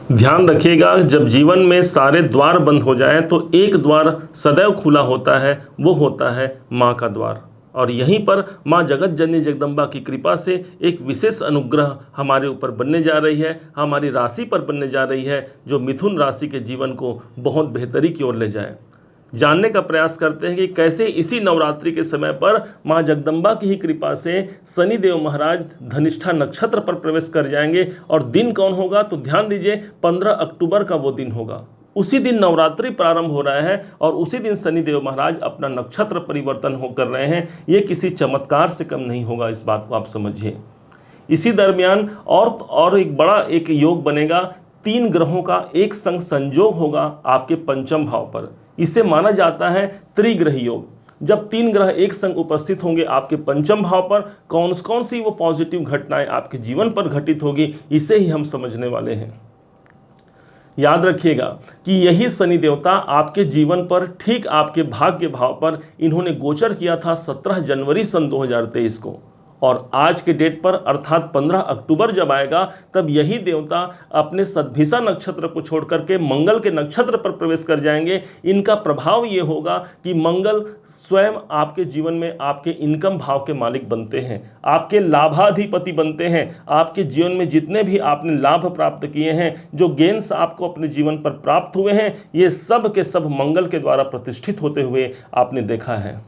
ध्यान रखिएगा, जब जीवन में सारे द्वार बंद हो जाएं तो एक द्वार सदैव खुला होता है, वो होता है माँ का द्वार। और यहीं पर माँ जगत जननी जगदम्बा की कृपा से एक विशेष अनुग्रह हमारे ऊपर बनने जा रही है, हमारी राशि पर बनने जा रही है, जो मिथुन राशि के जीवन को बहुत बेहतरी की ओर ले जाए। जानने का प्रयास करते हैं कि कैसे इसी नवरात्रि के समय पर माँ जगदम्बा की ही कृपा से शनि देव महाराज धनिष्ठा नक्षत्र पर प्रवेश कर जाएंगे। और दिन कौन होगा, तो ध्यान दीजिए 15 अक्टूबर का वो दिन होगा। उसी दिन नवरात्रि प्रारंभ हो रहा है और उसी दिन शनि देव महाराज अपना नक्षत्र परिवर्तन हो कर रहे हैं। ये किसी चमत्कार से कम नहीं होगा, इस बात को आप समझिए। इसी दरमियान और एक बड़ा एक योग बनेगा, 3 ग्रहों का एक संग संयोग होगा आपके पंचम भाव पर। इसे माना जाता है त्रिग्रह योग। जब 3 ग्रह एक संग उपस्थित होंगे आपके पंचम भाव पर, कौन कौन सी वो पॉजिटिव घटनाएं आपके जीवन पर घटित होगी, इसे ही हम समझने वाले हैं। याद रखिएगा कि यही शनि देवता आपके जीवन पर ठीक आपके भाग्य भाव पर इन्होंने गोचर किया था 17 जनवरी सन 2023 को। और आज के डेट पर अर्थात 15 अक्टूबर जब आएगा, तब यही देवता अपने सद्भिषा नक्षत्र को छोड़ करके मंगल के नक्षत्र पर प्रवेश कर जाएंगे। इनका प्रभाव ये होगा कि मंगल स्वयं आपके जीवन में आपके इनकम भाव के मालिक बनते हैं, आपके लाभाधिपति बनते हैं। आपके जीवन में जितने भी आपने लाभ प्राप्त किए हैं, जो गेन्स आपको अपने जीवन पर प्राप्त हुए हैं, ये सब के सब मंगल के द्वारा प्रतिष्ठित होते हुए आपने देखा है।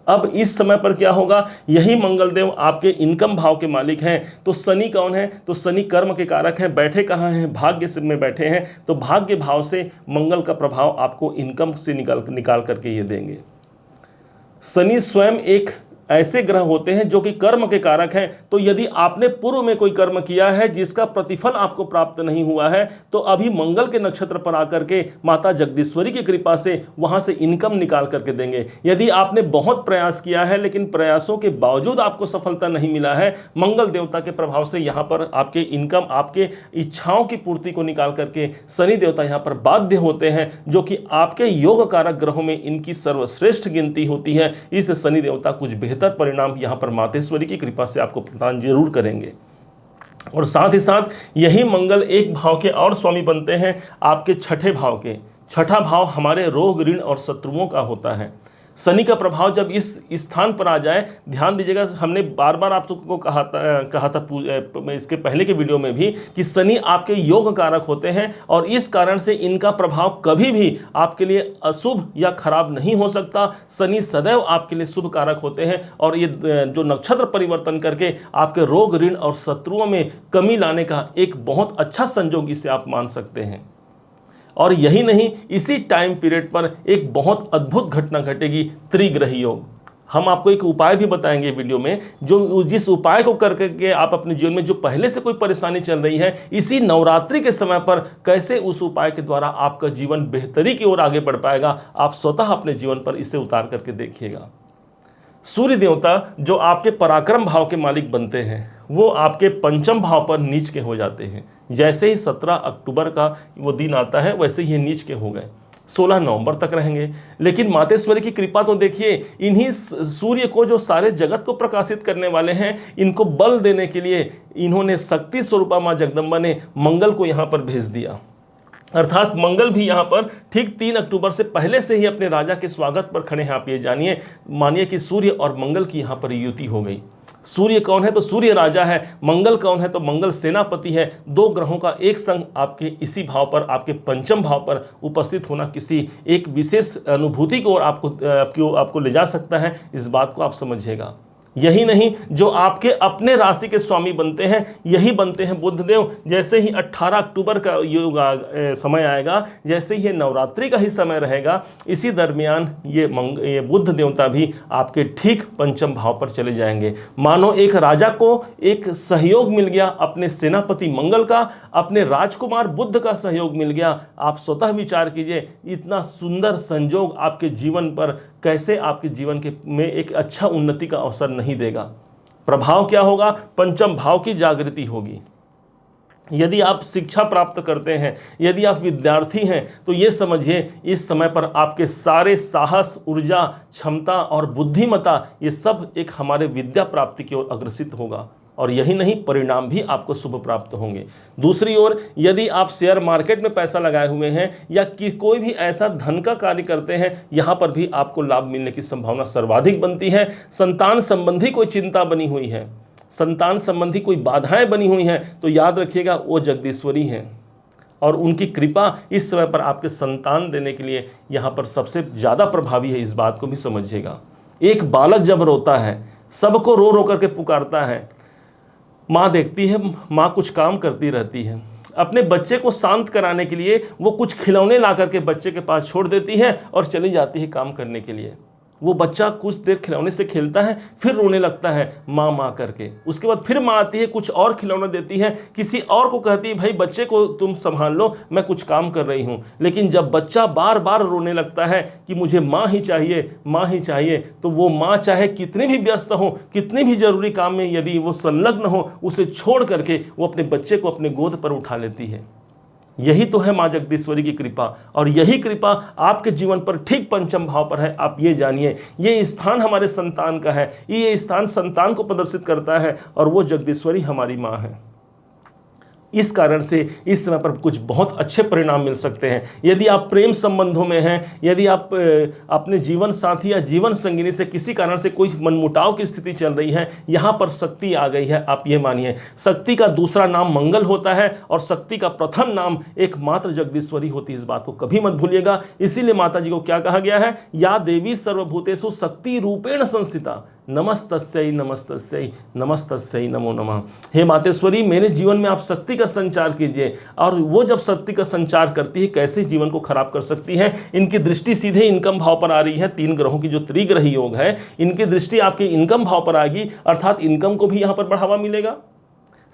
अब इस समय पर क्या होगा, यही मंगल देव आपके इनकम भाव के मालिक हैं। तो शनि कौन है, तो शनि कर्म के कारक हैं। बैठे कहाँ हैं, भाग्य से में बैठे हैं। तो भाग्य भाव से मंगल का प्रभाव आपको इनकम से निकाल करके ये देंगे। शनि स्वयं एक ऐसे ग्रह होते हैं जो कि कर्म के कारक हैं। तो यदि आपने पूर्व में कोई कर्म किया है जिसका प्रतिफल आपको प्राप्त नहीं हुआ है, तो अभी मंगल के नक्षत्र पर आकर के माता जगदीश्वरी की कृपा से वहां से इनकम निकाल करके देंगे। यदि आपने बहुत प्रयास किया है लेकिन प्रयासों के बावजूद आपको सफलता नहीं मिला है, मंगल देवता के प्रभाव से यहाँ पर आपके इनकम, आपके इच्छाओं की पूर्ति को निकाल करके शनि देवता यहाँ पर बाध्य होते हैं, जो कि आपके योग कारक ग्रहों में इनकी सर्वश्रेष्ठ गिनती होती है। इस शनि देवता कुछ बेहतर परिणाम यहां पर मातेश्वरी की कृपा से आपको प्रदान जरूर करेंगे। और साथ ही साथ यही मंगल एक भाव के और स्वामी बनते हैं, आपके छठे भाव के। छठा भाव हमारे रोग, ऋण और शत्रुओं का होता है। शनि का प्रभाव जब इस स्थान पर आ जाए, ध्यान दीजिएगा, हमने बार बार आप सबको कहा था इसके पहले के वीडियो में भी कि शनि आपके योग कारक होते हैं और इस कारण से इनका प्रभाव कभी भी आपके लिए अशुभ या खराब नहीं हो सकता। शनि सदैव आपके लिए शुभ कारक होते हैं और ये जो नक्षत्र परिवर्तन करके आपके रोग, ऋण और शत्रुओं में कमी लाने का एक बहुत अच्छा संयोग इसे आप मान सकते हैं। और यही नहीं, इसी टाइम पीरियड पर एक बहुत अद्भुत घटना घटेगी, त्रिग्रह योग। हम आपको एक उपाय भी बताएंगे वीडियो में, जो जिस उपाय को करके आप अपने जीवन में जो पहले से कोई परेशानी चल रही है, इसी नवरात्रि के समय पर कैसे उस उपाय के द्वारा आपका जीवन बेहतरी की ओर आगे बढ़ पाएगा, आप स्वतः अपने जीवन पर इसे उतार करके देखिएगा। सूर्य देवता जो आपके पराक्रम भाव के मालिक बनते हैं, वो आपके पंचम भाव पर नीच के हो जाते हैं। जैसे ही 17 अक्टूबर का वो दिन आता है, वैसे ही नीच के हो गए, 16 नवंबर तक रहेंगे। लेकिन मातेश्वरी की कृपा तो देखिए, इन्हीं सूर्य को जो सारे जगत को प्रकाशित करने वाले हैं, इनको बल देने के लिए इन्होंने शक्ति स्वरूपा माँ जगदम्बा ने मंगल को यहाँ पर भेज दिया। अर्थात मंगल भी यहाँ पर ठीक 3 अक्टूबर से पहले से ही अपने राजा के स्वागत पर खड़े हैं। आप ये जानिए, मानिए कि सूर्य और मंगल की यहाँ पर युति हो गई। सूर्य कौन है, तो सूर्य राजा है। मंगल कौन है, तो मंगल सेनापति है। 2 ग्रहों का एक संग आपके इसी भाव पर, आपके पंचम भाव पर उपस्थित होना किसी एक विशेष अनुभूति को और आपको ले जा सकता है। इस बात को आप समझिएगा। यही नहीं, जो आपके अपने राशि के स्वामी बनते हैं, यही बनते हैं बुध देव। जैसे ही 18 अक्टूबर का योग समय आएगा, जैसे ही नवरात्रि का ही समय रहेगा, इसी दरमियान ये बुध देवता भी आपके ठीक पंचम भाव पर चले जाएंगे। मानो एक राजा को एक सहयोग मिल गया अपने सेनापति मंगल का, अपने राजकुमार बुध का सहयोग मिल गया। आप स्वतः विचार कीजिए, इतना सुंदर संयोग आपके जीवन पर कैसे आपके जीवन में एक अच्छा उन्नति का अवसर नहीं देगा। प्रभाव क्या होगा, पंचम भाव की जागृति होगी। यदि आप शिक्षा प्राप्त करते हैं, यदि आप विद्यार्थी हैं, तो ये समझिए इस समय पर आपके सारे साहस, ऊर्जा, क्षमता और बुद्धिमता, ये सब एक हमारे विद्या प्राप्ति की ओर अग्रसित होगा। और यही नहीं, परिणाम भी आपको शुभ प्राप्त होंगे। दूसरी ओर यदि आप शेयर मार्केट में पैसा लगाए हुए हैं या कि कोई भी ऐसा धन का कार्य करते हैं, यहाँ पर भी आपको लाभ मिलने की संभावना सर्वाधिक बनती है। संतान संबंधी कोई चिंता बनी हुई है, संतान संबंधी कोई बाधाएं बनी हुई हैं, तो याद रखिएगा वो जगदीश्वरी हैं और उनकी कृपा इस समय पर आपके संतान देने के लिए यहाँ पर सबसे ज़्यादा प्रभावी है। इस बात को भी समझिएगा। एक बालक जब रोता है, सबको रो रो करके पुकारता है, माँ देखती है, माँ कुछ काम करती रहती है। अपने बच्चे को शांत कराने के लिए वो कुछ खिलौने ला करके बच्चे के पास छोड़ देती है और चली जाती है काम करने के लिए। वो बच्चा कुछ देर खिलौने से खेलता है, फिर रोने लगता है माँ माँ करके। उसके बाद फिर माँ आती है, कुछ और खिलौना देती है, किसी और को कहती है भाई बच्चे को तुम संभाल लो, मैं कुछ काम कर रही हूँ। लेकिन जब बच्चा बार बार रोने लगता है कि मुझे माँ ही चाहिए, माँ ही चाहिए, तो वो माँ चाहे कितनी भी व्यस्त हो, कितनी भी जरूरी काम में यदि वो संलग्न हो, उसे छोड़ करके वो अपने बच्चे को अपने गोद पर उठा लेती है। यही तो है माँ जगदीश्वरी की कृपा, और यही कृपा आपके जीवन पर ठीक पंचम भाव पर है। आप ये जानिए, ये स्थान हमारे संतान का है, ये स्थान संतान को प्रदर्शित करता है, और वो जगदीश्वरी हमारी माँ है। इस कारण से इस समय पर कुछ बहुत अच्छे परिणाम मिल सकते हैं। यदि आप प्रेम संबंधों में हैं, यदि आप अपने जीवन साथी या जीवन संगिनी से किसी कारण से कोई मनमुटाव की स्थिति चल रही है, यहाँ पर शक्ति आ गई है। आप ये मानिए, शक्ति का दूसरा नाम मंगल होता है और शक्ति का प्रथम नाम एकमात्र जगदीश्वरी होती है। इस बात को कभी मत भूलिएगा। इसीलिए माता जी को क्या कहा गया है, या देवी सर्वभूतेषु शक्ति रूपेण संस्थिता, नमस्तस्यै नमस्तस्यै नमस्तस्यै नमो नमः। हे मातेश्वरी, मेरे जीवन में आप शक्ति का संचार कीजिए। और वो जब शक्ति का संचार करती है, कैसे जीवन को खराब कर सकती है। इनकी दृष्टि सीधे इनकम भाव पर आ रही है। 3 ग्रहों की जो त्रिग्रही योग है, इनकी दृष्टि आपके इनकम भाव पर आएगी, अर्थात इनकम को भी यहाँ पर बढ़ावा मिलेगा।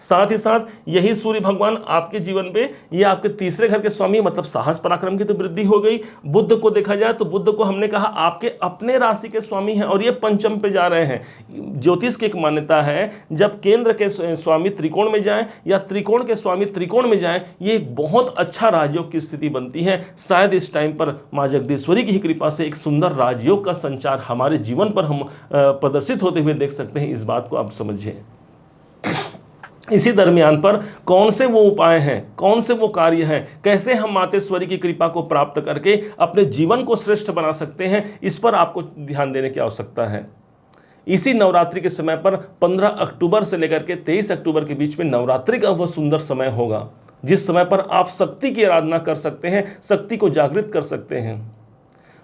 साथ ही साथ यही सूर्य भगवान आपके जीवन पे, ये आपके तीसरे घर के स्वामी, मतलब साहस पराक्रम की तो वृद्धि हो गई। बुध को देखा जाए तो बुध को हमने कहा आपके अपने राशि के स्वामी हैं, और ये पंचम पे जा रहे हैं। ज्योतिष की एक मान्यता है, जब केंद्र के स्वामी त्रिकोण में जाएं या त्रिकोण के स्वामी त्रिकोण में जाएं, ये एक बहुत अच्छा राजयोग की स्थिति बनती है। शायद इस टाइम पर माँ जगदीश्वरी की ही कृपा से एक सुंदर राजयोग का संचार हमारे जीवन पर हम प्रदर्शित होते हुए देख सकते हैं। इस बात को आप समझिए। इसी दरमियान पर कौन से वो उपाय हैं, कौन से वो कार्य हैं, कैसे हम मातेश्वरी की कृपा को प्राप्त करके अपने जीवन को श्रेष्ठ बना सकते हैं, इस पर आपको ध्यान देने की आवश्यकता है। इसी नवरात्रि के समय पर 15 अक्टूबर से लेकर के 23 अक्टूबर के बीच में नवरात्रि का वह सुंदर समय होगा, जिस समय पर आप शक्ति की आराधना कर सकते हैं, शक्ति को जागृत कर सकते हैं।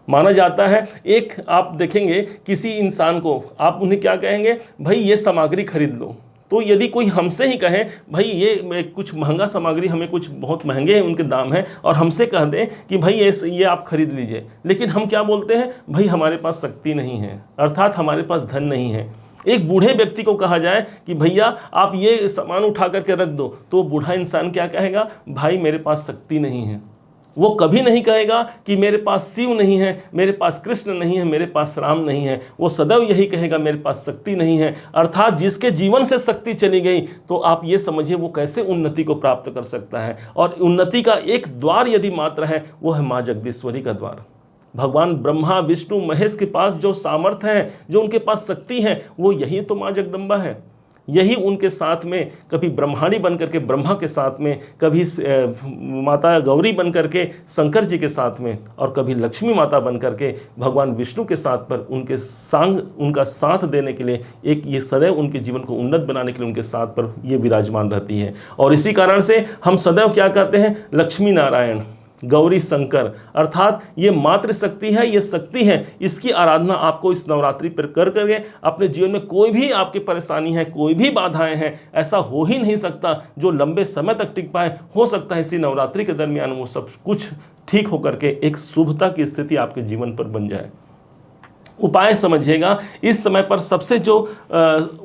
माना जाता है, एक आप देखेंगे किसी इंसान को, आप उन्हें क्या कहेंगे, भाई ये सामग्री खरीद लो। तो यदि कोई हमसे ही कहे भाई ये कुछ महंगा सामग्री, हमें कुछ बहुत महंगे हैं उनके दाम हैं, और हमसे कह दें कि भाई ये आप खरीद लीजिए, लेकिन हम क्या बोलते हैं, भाई हमारे पास शक्ति नहीं है, अर्थात हमारे पास धन नहीं है। एक बूढ़े व्यक्ति को कहा जाए कि भैया आप ये सामान उठा करके रख दो, तो बूढ़ा इंसान क्या कहेगा, भाई मेरे पास शक्ति नहीं है। वो कभी नहीं कहेगा कि मेरे पास शिव नहीं है, मेरे पास कृष्ण नहीं है, मेरे पास राम नहीं है। वो सदैव यही कहेगा, मेरे पास शक्ति नहीं है। अर्थात जिसके जीवन से शक्ति चली गई, तो आप ये समझिए वो कैसे उन्नति को प्राप्त कर सकता है। और उन्नति का एक द्वार यदि मात्र है, वो है माँ जगदीश्वरी का द्वार। भगवान ब्रह्मा विष्णु महेश के पास जो सामर्थ्य है, जो उनके पास शक्ति है, वो यही तो माँ जगदम्बा है। यही उनके साथ में कभी ब्रह्माणी बन करके ब्रह्मा के साथ में, कभी माता गौरी बन करके शंकर जी के साथ में, और कभी लक्ष्मी माता बन करके भगवान विष्णु के साथ पर उनके संग, उनका साथ देने के लिए, एक ये सदैव उनके जीवन को उन्नत बनाने के लिए उनके साथ पर ये विराजमान रहती है। और इसी कारण से हम सदैव क्या कहते हैं, लक्ष्मी नारायण गौरी शंकर, अर्थात ये मातृशक्ति है, ये शक्ति है। इसकी आराधना आपको इस नवरात्रि पर कर करके अपने जीवन में कोई भी आपकी परेशानी है, कोई भी बाधाएं हैं, ऐसा हो ही नहीं सकता जो लंबे समय तक टिक पाए। हो सकता है इसी नवरात्रि के दरमियान वो सब कुछ ठीक होकर के एक शुभता की स्थिति आपके जीवन पर बन जाए। उपाय समझिएगा, इस समय पर सबसे जो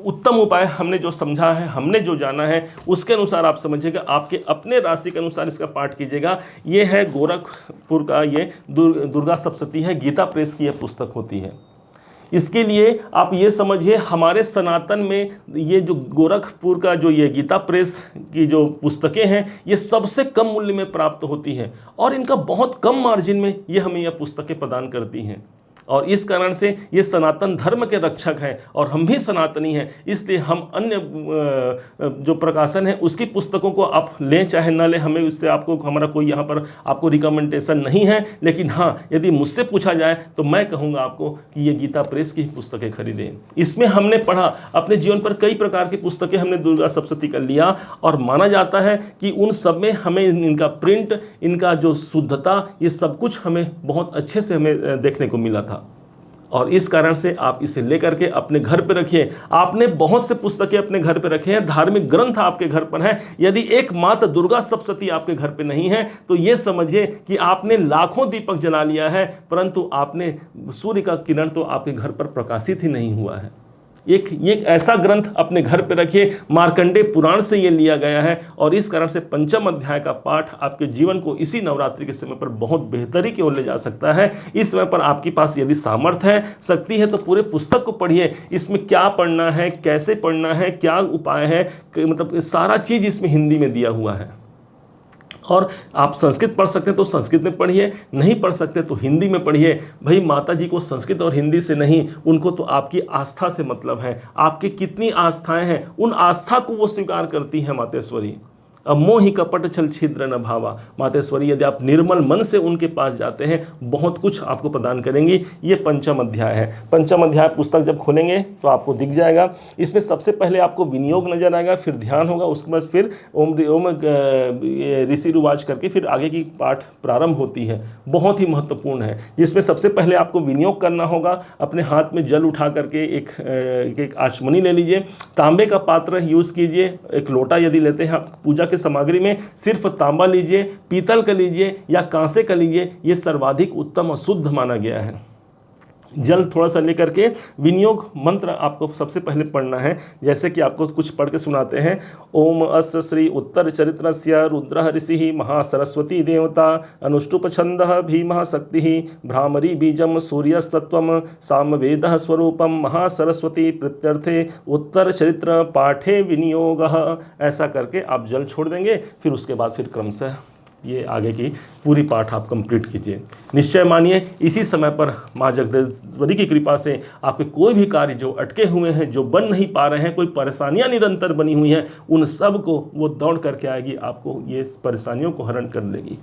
उत्तम उपाय हमने जो समझा है, हमने जो जाना है, उसके अनुसार आप समझिएगा, आपके अपने राशि के अनुसार इसका पाठ कीजिएगा। ये है गोरखपुर का, ये दुर्गा सप्तशती है, गीता प्रेस की यह पुस्तक होती है। इसके लिए आप ये समझिए, हमारे सनातन में ये जो गोरखपुर का जो ये गीता प्रेस की जो पुस्तकें हैं, ये सबसे कम मूल्य में प्राप्त होती हैं, और इनका बहुत कम मार्जिन में ये हमें यह पुस्तकें प्रदान करती हैं। और इस कारण से ये सनातन धर्म के रक्षक हैं और हम भी सनातनी हैं, इसलिए हम अन्य जो प्रकाशन है उसकी पुस्तकों को आप लें चाहे ना लें, हमें उससे आपको हमारा कोई यहाँ पर आपको रिकमेंडेशन नहीं है। लेकिन हाँ, यदि मुझसे पूछा जाए तो मैं कहूँगा आपको कि ये गीता प्रेस की पुस्तकें खरीदें। इसमें हमने पढ़ा, अपने जीवन पर कई प्रकार की पुस्तकें हमने दुर्गा सप्तशती का लिया और माना जाता है कि उन सब में हमें इनका प्रिंट, इनका जो शुद्धता, ये सब कुछ हमें बहुत अच्छे से हमें देखने को मिला था। और इस कारण से आप इसे लेकर के अपने घर पे रखिए। आपने बहुत से पुस्तकें अपने घर पे रखे हैं, धार्मिक ग्रंथ आपके घर पर हैं। यदि एक मात्र दुर्गा सप्तशती आपके घर पे नहीं है तो ये समझिए कि आपने लाखों दीपक जला लिया है, परंतु आपने सूर्य का किरण तो आपके घर पर प्रकाशित ही नहीं हुआ है। एक ऐसा ग्रंथ अपने घर पे रखिए, मार्कंडेय पुराण से ये लिया गया है। और इस कारण से पंचम अध्याय का पाठ आपके जीवन को इसी नवरात्रि के समय पर बहुत बेहतरी की ओर ले जा सकता है। इस समय पर आपके पास यदि सामर्थ्य है, शक्ति है, तो पूरे पुस्तक को पढ़िए। इसमें क्या पढ़ना है, कैसे पढ़ना है, क्या उपाय है, मतलब सारा चीज़ इसमें हिंदी में दिया हुआ है। और आप संस्कृत पढ़ सकते हैं तो संस्कृत में पढ़िए, नहीं पढ़ सकते तो हिंदी में पढ़िए। भाई माता जी को संस्कृत और हिंदी से नहीं, उनको तो आपकी आस्था से मतलब है। आपकी कितनी आस्थाएं हैं, उन आस्था को वो स्वीकार करती हैं मातेश्वरी। अब मोहि कपट छल छिद्र न भावा, मातेश्वरी यदि आप निर्मल मन से उनके पास जाते हैं, बहुत कुछ आपको प्रदान करेंगी। ये पंचम अध्याय है। पंचम अध्याय पुस्तक जब खोलेंगे तो आपको दिख जाएगा। इसमें सबसे पहले आपको विनियोग नजर आएगा, फिर ध्यान होगा, उसके बाद फिर ओम ऋषि रुवाच करके फिर आगे की पाठ प्रारंभ होती है। बहुत ही महत्वपूर्ण है, जिसमें सबसे पहले आपको विनियोग करना होगा। अपने हाथ में जल उठा करके एक आचमनी ले लीजिए, तांबे का पात्र यूज़ कीजिए। एक लोटा यदि लेते हैं आप पूजा के सामग्री में, सिर्फ तांबा लीजिए, पीतल का लीजिए या कांसे का लीजिए, ये सर्वाधिक उत्तम और शुद्ध माना गया है। जल थोड़ा सा लेकर के विनियोग मंत्र आपको सबसे पहले पढ़ना है। जैसे कि आपको कुछ पढ़ के सुनाते हैं। ओम अस्य श्री उत्तर चरित्रस्य रुद्र ऋषि महासरस्वती देवता अनुष्टुप छंद भीम शक्ति भ्रामरी बीजम सूर्यस्तत्वम सामवेद स्वरूपम महासरस्वती प्रत्यर्थे उत्तर चरित्र पाठे विनियोग। ऐसा करके आप जल छोड़ देंगे, फिर उसके बाद फिर क्रमशः ये आगे की पूरी पाठ आप कंप्लीट कीजिए। निश्चय मानिए इसी समय पर माँ जगदीश्वरी की कृपा से आपके कोई भी कार्य जो अटके हुए हैं, जो बन नहीं पा रहे हैं, कोई परेशानियां निरंतर बनी हुई हैं, उन सब को वो दौड़ करके आएगी, आपको ये परेशानियों को हरण कर देगी।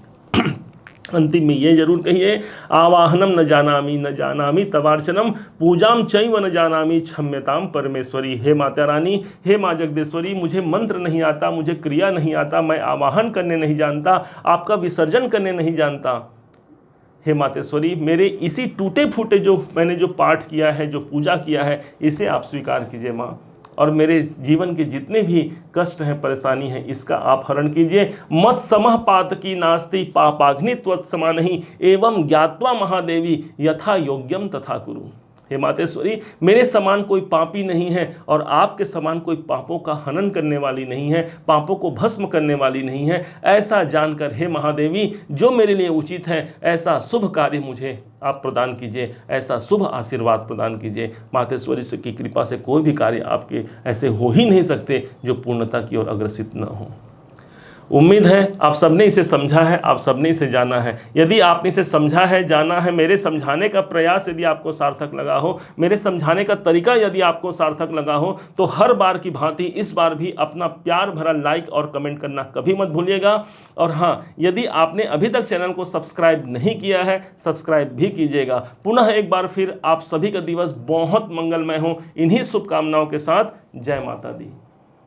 अंतिम में ये जरूर कहिए, आवाहनम न जानामि तवार्चनम पूजाम चैव न जानामि क्षम्यताम परमेश्वरी। हे माता रानी, हे माँ जगदीश्वरी, मुझे मंत्र नहीं आता, मुझे क्रिया नहीं आता, मैं आवाहन करने नहीं जानता, आपका विसर्जन करने नहीं जानता। हे मातेश्वरी, मेरे इसी टूटे फूटे जो मैंने जो पाठ किया है, जो पूजा किया है, इसे आप स्वीकार कीजिए माँ। और मेरे जीवन के जितने भी कष्ट हैं, परेशानी है, इसका आप हरण कीजिए। मत समः पातकी नास्ति पापाग्नि त्वत्समा नहीं एवं ज्ञात्वा महादेवी यथा योग्यम तथा कुरु। हे मातेश्वरी, मेरे समान कोई पापी नहीं है और आपके समान कोई पापों का हनन करने वाली नहीं है, पापों को भस्म करने वाली नहीं है। ऐसा जानकर हे महादेवी, जो मेरे लिए उचित है ऐसा शुभ कार्य मुझे आप प्रदान कीजिए, ऐसा शुभ आशीर्वाद प्रदान कीजिए। मातेश्वरी से की कृपा से कोई भी कार्य आपके ऐसे हो ही नहीं सकते जो पूर्णता की ओर अग्रसित न हो। उम्मीद है आप सबने इसे समझा है, आप सबने इसे जाना है। यदि आपने इसे समझा है, जाना है, मेरे समझाने का प्रयास यदि आपको सार्थक लगा हो, मेरे समझाने का तरीका यदि आपको सार्थक लगा हो, तो हर बार की भांति इस बार भी अपना प्यार भरा लाइक और कमेंट करना कभी मत भूलिएगा। और हाँ, यदि आपने अभी तक चैनल को सब्सक्राइब नहीं किया है, सब्सक्राइब भी कीजिएगा। पुनः एक बार फिर आप सभी का दिवस बहुत मंगलमय हो, इन्हीं शुभकामनाओं के साथ जय माता दी।